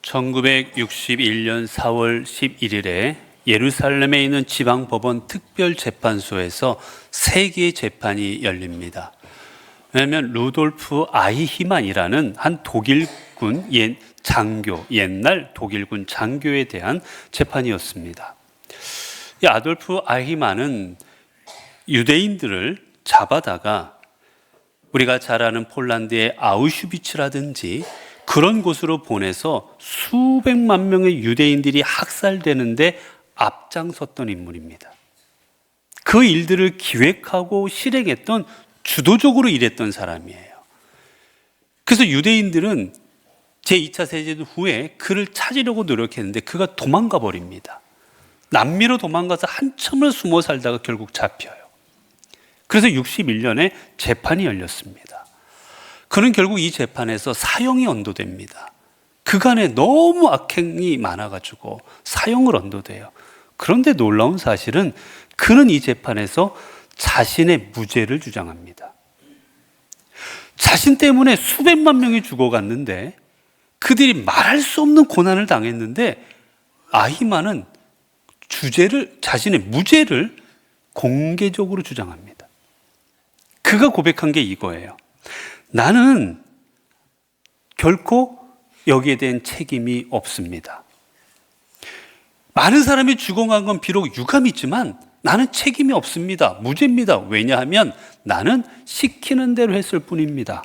1961년 4월 11일에 예루살렘에 있는 지방법원 특별재판소에서 세 개의 재판이 열립니다. 왜냐하면 루돌프 아이히만이라는 한 독일군 장교, 옛날 독일군 장교에 대한 재판이었습니다. 이 아돌프 아이히만은 유대인들을 잡아다가 우리가 잘 아는 폴란드의 아우슈비츠라든지 그런 곳으로 보내서 수백만 명의 유대인들이 학살되는데 앞장섰던 인물입니다. 그 일들을 기획하고 실행했던, 주도적으로 일했던 사람이에요. 그래서 유대인들은 제2차 세계대전 후에 그를 찾으려고 노력했는데 그가 도망가 버립니다. 남미로 도망가서 한참을 숨어 살다가 결국 잡혀요. 그래서 61년에 재판이 열렸습니다. 그는 결국 이 재판에서 사형이 언도됩니다. 그간에 너무 악행이 많아가지고 사형을 언도돼요. 그런데 놀라운 사실은 그는 이 재판에서 자신의 무죄를 주장합니다. 자신 때문에 수백만 명이 죽어갔는데, 그들이 말할 수 없는 고난을 당했는데, 아히만은 자신의 무죄를 공개적으로 주장합니다. 그가 고백한 게 이거예요. 나는 결코 여기에 대한 책임이 없습니다. 많은 사람이 죽어간 건 비록 유감이 있지만 나는 책임이 없습니다. 무죄입니다. 왜냐하면 나는 시키는 대로 했을 뿐입니다.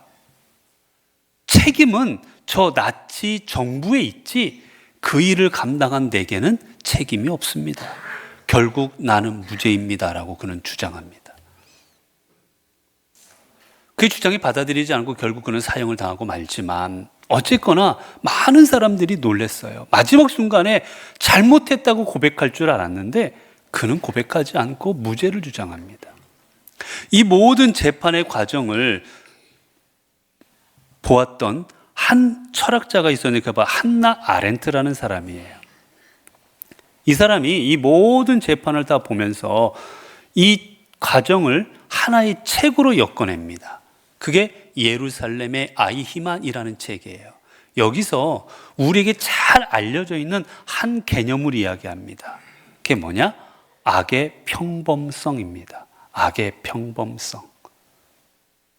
책임은 저 나치 정부에 있지 그 일을 감당한 내게는 책임이 없습니다. 결국 나는 무죄입니다라고 그는 주장합니다. 그 주장이 받아들이지 않고 결국 그는 사형을 당하고 말지만, 어쨌거나 많은 사람들이 놀랐어요. 마지막 순간에 잘못했다고 고백할 줄 알았는데 그는 고백하지 않고 무죄를 주장합니다. 이 모든 재판의 과정을 보았던 한 철학자가 있었는데 그가 한나 아렌트라는 사람이에요. 이 사람이 이 모든 재판을 다 보면서 이 과정을 하나의 책으로 엮어냅니다. 그게 예루살렘의 아이히만이라는 책이에요. 여기서 우리에게 잘 알려져 있는 한 개념을 이야기합니다. 그게 뭐냐? 악의 평범성입니다. 악의 평범성.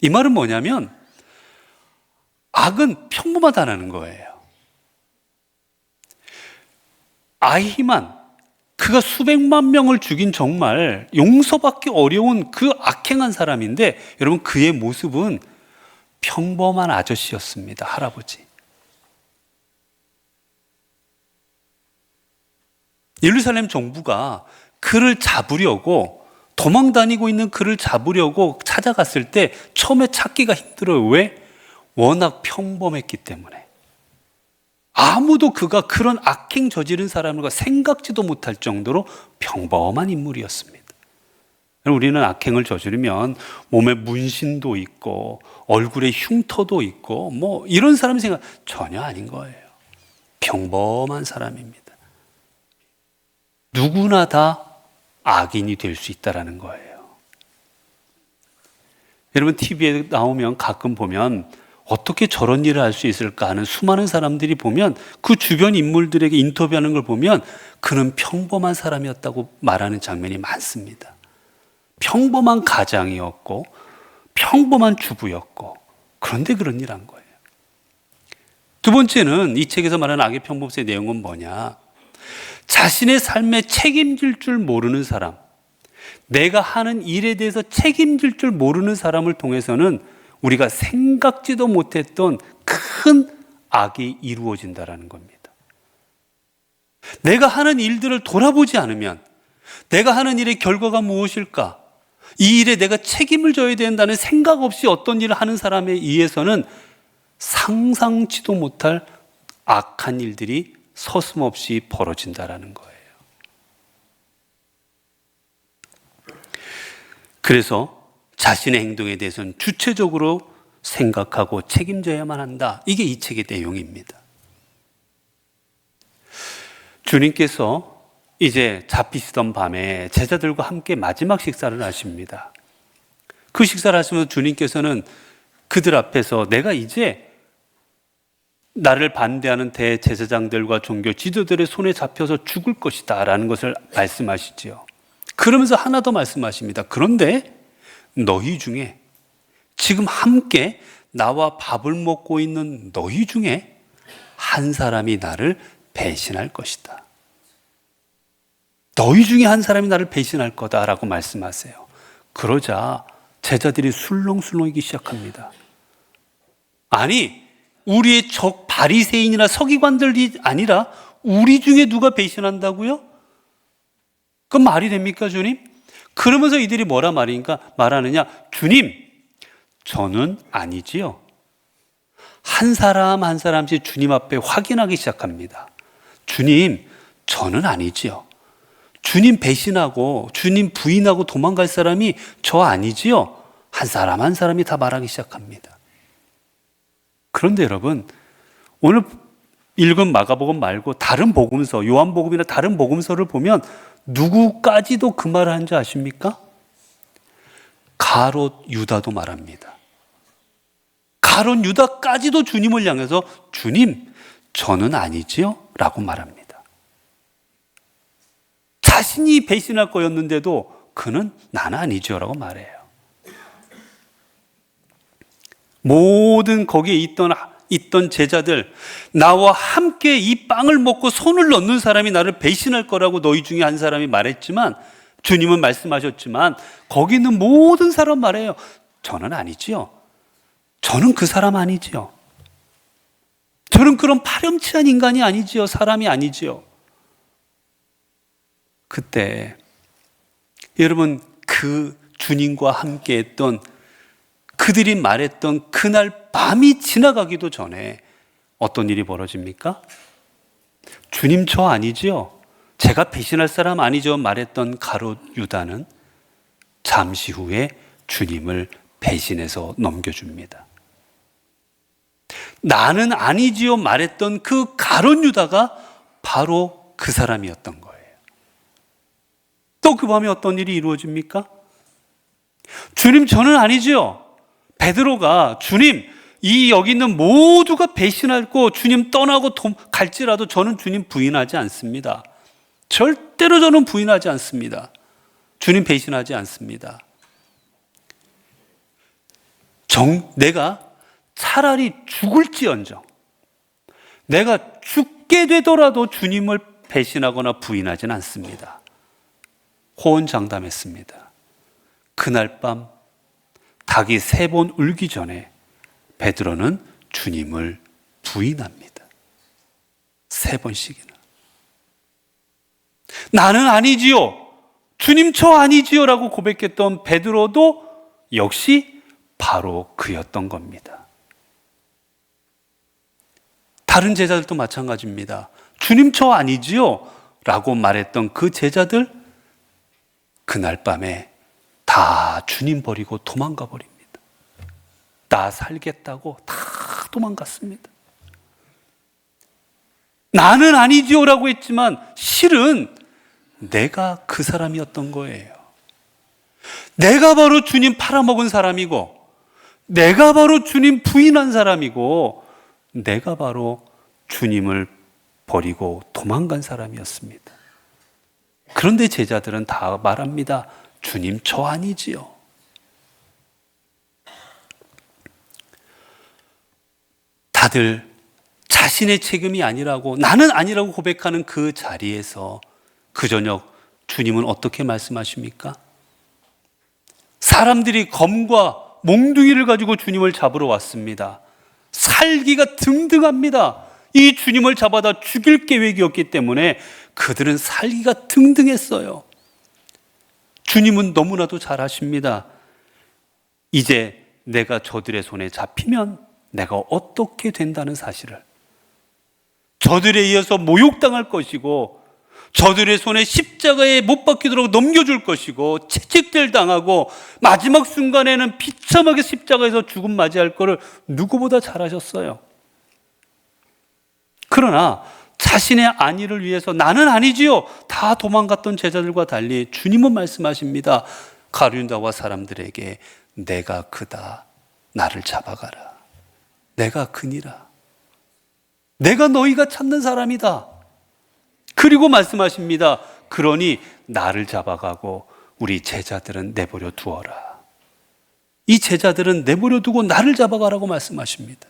이 말은 뭐냐면 악은 평범하다는 거예요. 아이히만, 그가 수백만 명을 죽인 정말 용서받기 어려운 그 악행한 사람인데, 여러분 그의 모습은 평범한 아저씨였습니다. 할아버지. 예루살렘 정부가 그를 잡으려고, 도망 다니고 있는 그를 잡으려고 찾아갔을 때 처음에 찾기가 힘들어요. 왜? 워낙 평범했기 때문에. 아무도 그가 그런 악행 저지른 사람과 생각지도 못할 정도로 평범한 인물이었습니다. 우리는 악행을 저지르면 몸에 문신도 있고 얼굴에 흉터도 있고 뭐 이런 사람 생각, 전혀 아닌 거예요. 평범한 사람입니다. 누구나 다 악인이 될 수 있다는 거예요. 여러분 TV에 나오면 가끔 보면 어떻게 저런 일을 할 수 있을까 하는 수많은 사람들이 보면, 그 주변 인물들에게 인터뷰하는 걸 보면 그는 평범한 사람이었다고 말하는 장면이 많습니다. 평범한 가장이었고 평범한 주부였고, 그런데 그런 일 한 거예요. 두 번째는 이 책에서 말하는 악의 평범성의 내용은 뭐냐? 자신의 삶에 책임질 줄 모르는 사람, 내가 하는 일에 대해서 책임질 줄 모르는 사람을 통해서는 우리가 생각지도 못했던 큰 악이 이루어진다는 겁니다. 내가 하는 일들을 돌아보지 않으면, 내가 하는 일의 결과가 무엇일까? 이 일에 내가 책임을 져야 된다는 생각 없이 어떤 일을 하는 사람에 의해서는 상상치도 못할 악한 일들이 서슴없이 벌어진다는 거예요. 그래서 자신의 행동에 대해서는 주체적으로 생각하고 책임져야만 한다. 이게 이 책의 내용입니다. 주님께서 이제 잡히시던 밤에 제자들과 함께 마지막 식사를 하십니다. 그 식사를 하시면서 주님께서는 그들 앞에서 내가 이제 나를 반대하는 대제사장들과 종교 지도들의 손에 잡혀서 죽을 것이다 라는 것을 말씀하시지요. 그러면서 하나 더 말씀하십니다. 그런데 너희 중에, 지금 함께 나와 밥을 먹고 있는 너희 중에 한 사람이 나를 배신할 것이다. 너희 중에 한 사람이 나를 배신할 거다라고 말씀하세요. 그러자 제자들이 술렁술렁이기 시작합니다. 아니, 우리의 적 바리새인이나 서기관들이 아니라 우리 중에 누가 배신한다고요? 그건 말이 됩니까, 주님? 그러면서 이들이 뭐라 말하느냐? 주님, 저는 아니지요. 한 사람 한 사람씩 주님 앞에 확인하기 시작합니다. 주님, 저는 아니지요. 주님 배신하고 주님 부인하고 도망갈 사람이 저 아니지요. 한 사람 한 사람이 다 말하기 시작합니다. 그런데 여러분, 오늘 읽은 마가복음 말고 다른 복음서, 요한복음이나 다른 복음서를 보면 누구까지도 그 말을 한 줄 아십니까? 가롯 유다도 말합니다. 가롯 유다까지도 주님을 향해서 주님, 저는 아니지요? 라고 말합니다. 자신이 배신할 거였는데도 그는 나는 아니지요? 라고 말해요. 모든 거기에 있던 제자들, 나와 함께 이 빵을 먹고 손을 넣는 사람이 나를 배신할 거라고 너희 중에 한 사람이 말했지만, 주님은 말씀하셨지만 거기 있는 모든 사람 말해요. 저는 아니지요. 저는 그 사람 아니지요. 저는 그런 파렴치한 인간이 아니지요. 사람이 아니지요. 그때 여러분, 그 주님과 함께 했던, 그들이 말했던 그날 밤이 지나가기도 전에 어떤 일이 벌어집니까? 주님, 저 아니지요? 제가 배신할 사람 아니죠? 말했던 가롯 유다는 잠시 후에 주님을 배신해서 넘겨줍니다. 나는 아니지요? 말했던 그 가롯 유다가 바로 그 사람이었던 거예요. 또 그 밤에 어떤 일이 이루어집니까? 주님, 저는 아니지요? 베드로가 주님, 여기 있는 모두가 배신하고 주님 떠나고 갈지라도 저는 주님 부인하지 않습니다. 절대로 저는 부인하지 않습니다. 주님 배신하지 않습니다. 내가 차라리 죽을지언정, 내가 죽게 되더라도 주님을 배신하거나 부인하지는 않습니다. 호언장담했습니다. 그날 밤 닭이 3번 울기 전에 베드로는 주님을 부인합니다. 3번씩이나. 나는 아니지요. 주님, 저 아니지요. 라고 고백했던 베드로도 역시 바로 그였던 겁니다. 다른 제자들도 마찬가지입니다. 주님, 저 아니지요. 라고 말했던 그 제자들, 그날 밤에 다 주님 버리고 도망가 버립니다. 나 살겠다고 다 도망갔습니다. 나는 아니지요 라고 했지만 실은 내가 그 사람이었던 거예요. 내가 바로 주님 팔아먹은 사람이고, 내가 바로 주님 부인한 사람이고, 내가 바로 주님을 버리고 도망간 사람이었습니다. 그런데 제자들은 다 말합니다. 주님, 저 아니지요. 다들 자신의 책임이 아니라고, 나는 아니라고 고백하는 그 자리에서 그 저녁 주님은 어떻게 말씀하십니까? 사람들이 검과 몽둥이를 가지고 주님을 잡으러 왔습니다. 살기가 등등합니다. 이 주님을 잡아다 죽일 계획이었기 때문에 그들은 살기가 등등했어요. 주님은 너무나도 잘 아십니다. 이제 내가 저들의 손에 잡히면 내가 어떻게 된다는 사실을, 저들에 의해서 모욕당할 것이고, 저들의 손에 십자가에 못 박히도록 넘겨줄 것이고, 채찍질 당하고 마지막 순간에는 비참하게 십자가에서 죽음 맞이할 것을 누구보다 잘 아셨어요. 그러나 자신의 안위를 위해서 나는 아니지요 다 도망갔던 제자들과 달리 주님은 말씀하십니다. 가룟유다와 사람들에게 내가 그다, 나를 잡아가라. 내가 그니라. 내가 너희가 찾는 사람이다. 그리고 말씀하십니다. 그러니 나를 잡아가고 우리 제자들은 내버려 두어라. 이 제자들은 내버려 두고 나를 잡아가라고 말씀하십니다.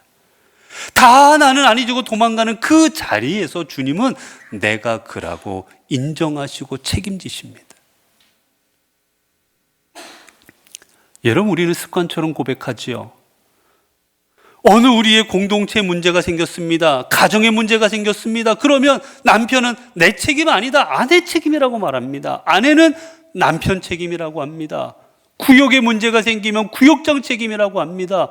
다 나는 아니지고 도망가는 그 자리에서 주님은 내가 그라고 인정하시고 책임지십니다. 여러분, 우리는 습관처럼 고백하지요. 어느 우리의 공동체 문제가 생겼습니다. 가정에 문제가 생겼습니다. 그러면 남편은 내 책임 아니다. 아내 책임이라고 말합니다. 아내는 남편 책임이라고 합니다. 구역에 문제가 생기면 구역장 책임이라고 합니다.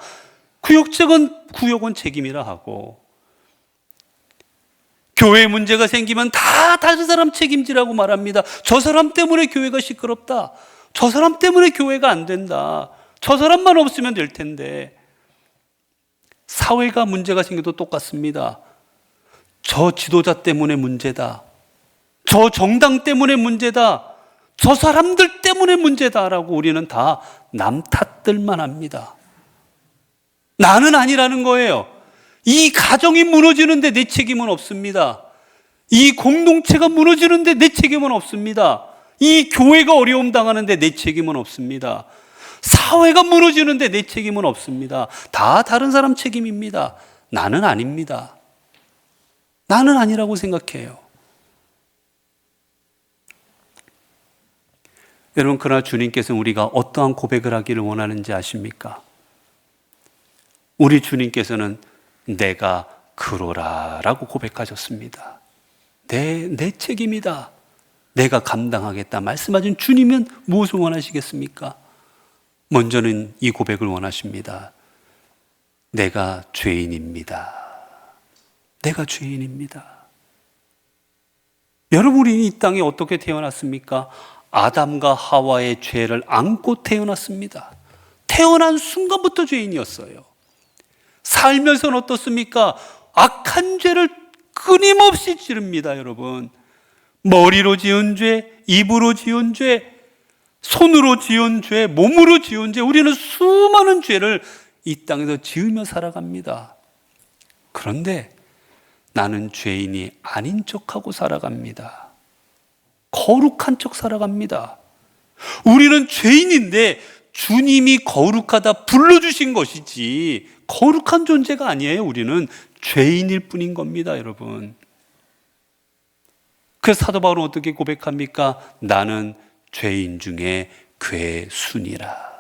구역은 책임이라 하고, 교회 문제가 생기면 다 다른 사람 책임지라고 말합니다. 저 사람 때문에 교회가 시끄럽다. 저 사람 때문에 교회가 안 된다. 저 사람만 없으면 될 텐데. 사회가 문제가 생겨도 똑같습니다. 저 지도자 때문에 문제다. 저 정당 때문에 문제다. 저 사람들 때문에 문제다라고 우리는 다 남 탓들만 합니다. 나는 아니라는 거예요. 이 가정이 무너지는데 내 책임은 없습니다. 이 공동체가 무너지는데 내 책임은 없습니다. 이 교회가 어려움 당하는데 내 책임은 없습니다. 사회가 무너지는데 내 책임은 없습니다. 다 다른 사람 책임입니다. 나는 아닙니다. 나는 아니라고 생각해요. 여러분, 그러나 주님께서는 우리가 어떠한 고백을 하기를 원하는지 아십니까? 우리 주님께서는 내가 그러라 라고 고백하셨습니다. 내 책임이다. 내가 감당하겠다 말씀하신 주님은 무엇을 원하시겠습니까? 먼저는 이 고백을 원하십니다. 내가 죄인입니다. 내가 죄인입니다. 여러분, 우리는 이 땅에 어떻게 태어났습니까? 아담과 하와의 죄를 안고 태어났습니다. 태어난 순간부터 죄인이었어요. 살면서는 어떻습니까? 악한 죄를 끊임없이 지릅니다, 여러분. 머리로 지은 죄, 입으로 지은 죄, 손으로 지은 죄, 몸으로 지은 죄, 우리는 수많은 죄를 이 땅에서 지으며 살아갑니다. 그런데 나는 죄인이 아닌 척하고 살아갑니다. 거룩한 척 살아갑니다. 우리는 죄인인데 주님이 거룩하다 불러주신 것이지 거룩한 존재가 아니에요. 우리는 죄인일 뿐인 겁니다, 여러분. 그래서 사도 바울은 어떻게 고백합니까? 나는 죄인 중에 괴순이라.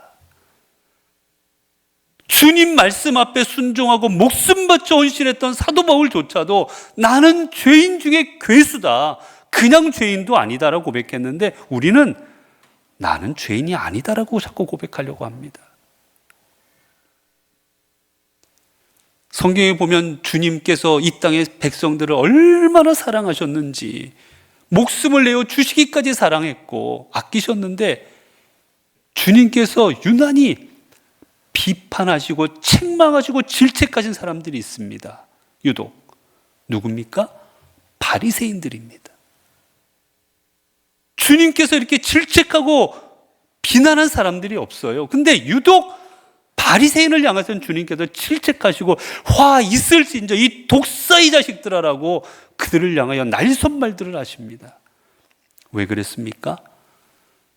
주님 말씀 앞에 순종하고 목숨 바쳐 헌신했던 사도 바울조차도 나는 죄인 중에 괴수다. 그냥 죄인도 아니다라고 고백했는데 우리는 나는 죄인이 아니다라고 자꾸 고백하려고 합니다. 성경에 보면 주님께서 이 땅의 백성들을 얼마나 사랑하셨는지, 목숨을 내어 주시기까지 사랑했고 아끼셨는데 주님께서 유난히 비판하시고 책망하시고 질책하신 사람들이 있습니다. 유독 누굽니까? 바리새인들입니다. 주님께서 이렇게 질책하고 비난한 사람들이 없어요. 근데 유독 바리새인을 향해서는 주님께서 질책하시고 화 있을진저 이 독사의 자식들아라고 그들을 향하여 날선말들을 하십니다. 왜 그랬습니까?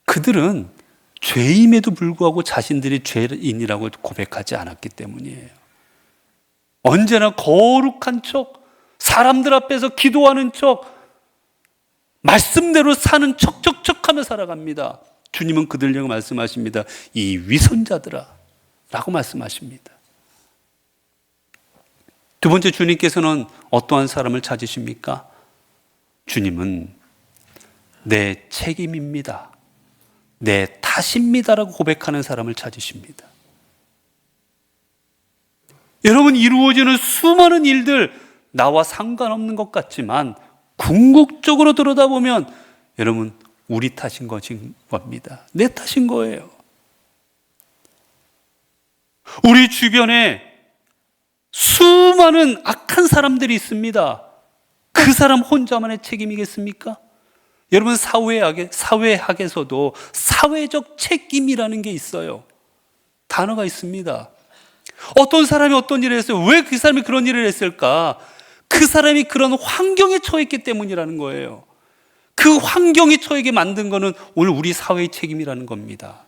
그들은 죄임에도 불구하고 자신들이 죄인이라고 고백하지 않았기 때문이에요. 언제나 거룩한 척, 사람들 앞에서 기도하는 척, 말씀대로 사는 척척척하며 살아갑니다. 주님은 그들 향해 말씀하십니다. 이 위선자들아 라고 말씀하십니다. 두 번째, 주님께서는 어떠한 사람을 찾으십니까? 주님은 내 책임입니다, 내 탓입니다라고 고백하는 사람을 찾으십니다. 여러분, 이루어지는 수많은 일들 나와 상관없는 것 같지만 궁극적으로 들여다보면 여러분, 우리 탓인 것인 겁니다. 내 탓인 거예요. 우리 주변에 수많은 악한 사람들이 있습니다. 그 사람 혼자만의 책임이겠습니까? 여러분, 사회학에서도 사회적 책임이라는 게 있어요. 단어가 있습니다. 어떤 사람이 어떤 일을 했어요. 왜 그 사람이 그런 일을 했을까? 그 그 사람이 그런 환경에 처했기 때문이라는 거예요. 그 환경에 처하게 만든 거는 오늘 우리 사회의 책임이라는 겁니다.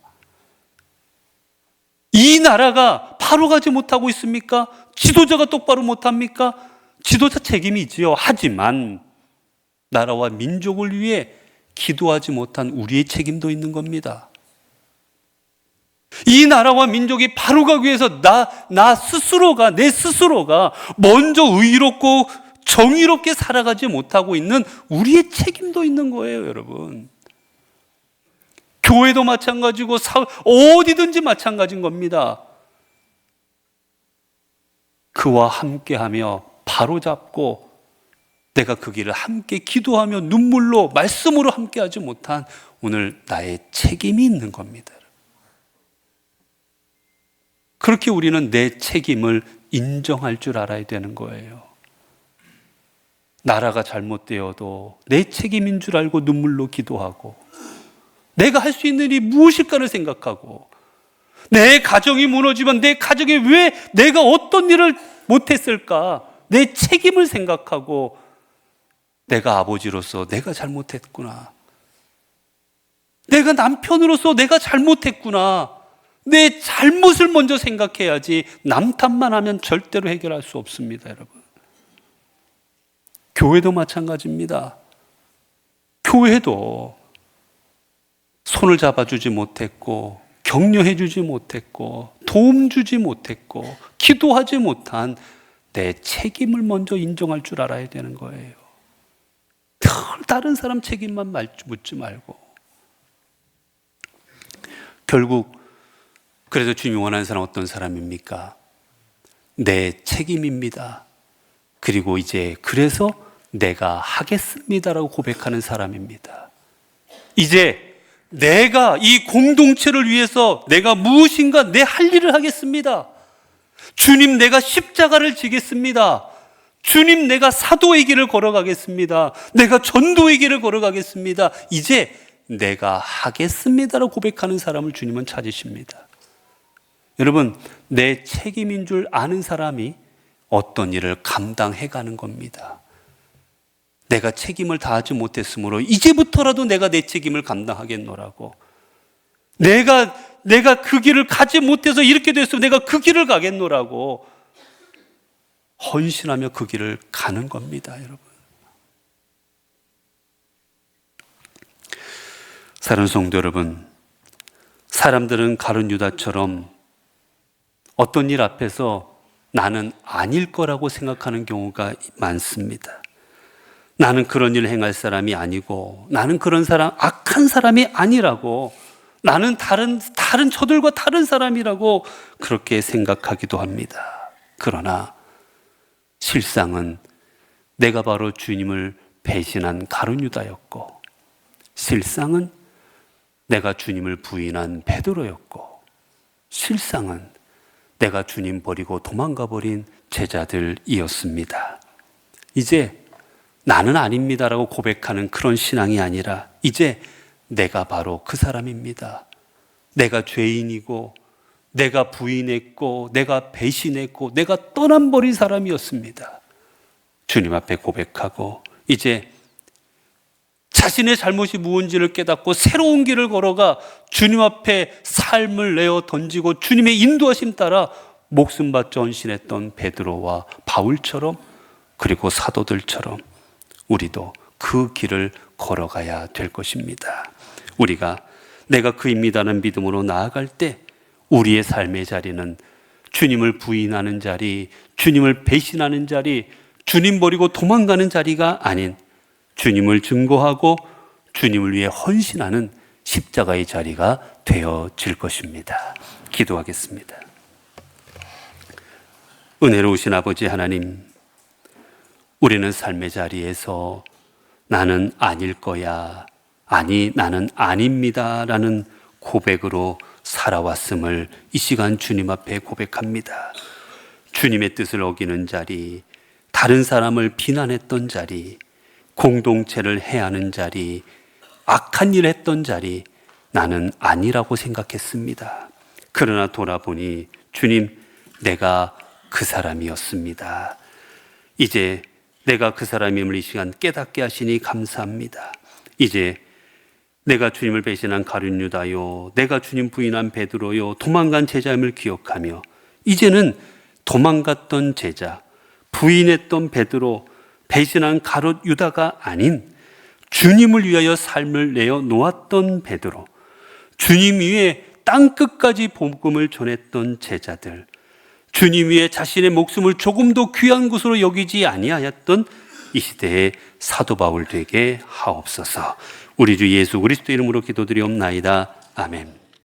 이 나라가 바로 가지 못하고 있습니까? 지도자가 똑바로 못합니까? 지도자 책임이지요. 하지만 나라와 민족을 위해 기도하지 못한 우리의 책임도 있는 겁니다. 이 나라와 민족이 바로 가기 위해서 내 스스로가 먼저 의롭고 정의롭게 살아가지 못하고 있는 우리의 책임도 있는 거예요, 여러분. 교회도 마찬가지고 어디든지 마찬가지인 겁니다. 그와 함께하며 바로잡고 내가 그 길을 함께 기도하며 눈물로 말씀으로 함께하지 못한 오늘 나의 책임이 있는 겁니다. 그렇게 우리는 내 책임을 인정할 줄 알아야 되는 거예요. 나라가 잘못되어도 내 책임인 줄 알고 눈물로 기도하고, 내가 할 수 있는 일이 무엇일까를 생각하고, 내 가정이 무너지면 내 가정에 왜 내가 어떤 일을 못했을까, 내 책임을 생각하고, 내가 아버지로서 내가 잘못했구나, 내가 남편으로서 내가 잘못했구나, 내 잘못을 먼저 생각해야지 남 탓만 하면 절대로 해결할 수 없습니다, 여러분. 교회도 마찬가지입니다. 교회도 손을 잡아주지 못했고, 격려해주지 못했고, 도움 주지 못했고, 기도하지 못한 내 책임을 먼저 인정할 줄 알아야 되는 거예요. 다른 사람 책임만 묻지 말고. 결국 그래서 주님이 원하는 사람은 어떤 사람입니까? 내 책임입니다. 그리고 이제 그래서 내가 하겠습니다라고 고백하는 사람입니다. 이제 내가 이 공동체를 위해서 내가 무엇인가 내 할 일을 하겠습니다. 주님, 내가 십자가를 지겠습니다. 주님, 내가 사도의 길을 걸어가겠습니다. 내가 전도의 길을 걸어가겠습니다. 이제 내가 하겠습니다라고 고백하는 사람을 주님은 찾으십니다. 여러분, 내 책임인 줄 아는 사람이 어떤 일을 감당해 가는 겁니다. 내가 책임을 다하지 못했으므로 이제부터라도 내가 내 책임을 감당하겠노라고, 내가 그 길을 가지 못해서 이렇게 됐으면 내가 그 길을 가겠노라고 헌신하며 그 길을 가는 겁니다, 여러분. 사랑하는 성도 여러분, 사람들은 가룟 유다처럼 어떤 일 앞에서 나는 아닐 거라고 생각하는 경우가 많습니다. 나는 그런 일을 행할 사람이 아니고, 나는 그런 사람, 악한 사람이 아니라고, 나는 다른 저들과 다른 사람이라고 그렇게 생각하기도 합니다. 그러나 실상은 내가 바로 주님을 배신한 가룟 유다였고, 실상은 내가 주님을 부인한 베드로였고, 실상은 내가 주님 버리고 도망가 버린 제자들이었습니다. 이제 나는 아닙니다라고 고백하는 그런 신앙이 아니라, 이제 내가 바로 그 사람입니다. 내가 죄인이고, 내가 부인했고, 내가 배신했고, 내가 떠나버린 사람이었습니다. 주님 앞에 고백하고, 이제 자신의 잘못이 무엇인지를 깨닫고 새로운 길을 걸어가 주님 앞에 삶을 내어 던지고 주님의 인도하심 따라 목숨 바쳐 헌신했던 베드로와 바울처럼, 그리고 사도들처럼 우리도 그 길을 걸어가야 될 것입니다. 우리가 내가 그입니다는 믿음으로 나아갈 때 우리의 삶의 자리는 주님을 부인하는 자리, 주님을 배신하는 자리, 주님 버리고 도망가는 자리가 아닌 주님을 증거하고 주님을 위해 헌신하는 십자가의 자리가 되어질 것입니다. 기도하겠습니다. 은혜로우신 아버지 하나님, 우리는 삶의 자리에서 나는 아닐 거야, 아니 나는 아닙니다 라는 고백으로 살아왔음을 이 시간 주님 앞에 고백합니다. 주님의 뜻을 어기는 자리, 다른 사람을 비난했던 자리, 공동체를 해하는 자리, 악한 일 했던 자리, 나는 아니라고 생각했습니다. 그러나 돌아보니 주님, 내가 그 사람이었습니다. 이제 내가 그 사람임을 이 시간 깨닫게 하시니 감사합니다. 이제 내가 주님을 배신한 가룟 유다요, 내가 주님 부인한 베드로요, 도망간 제자임을 기억하며 이제는 도망갔던 제자, 부인했던 베드로, 배신한 가룟 유다가 아닌 주님을 위하여 삶을 내어 놓았던 베드로, 주님 위에 땅끝까지 복음을 전했던 제자들, 주님 위에 자신의 목숨을 조금도 귀한 것으로 여기지 아니하였던 이 시대의 사도 바울 되게 하옵소서. 우리 주 예수 그리스도 이름으로 기도드리옵나이다. 아멘.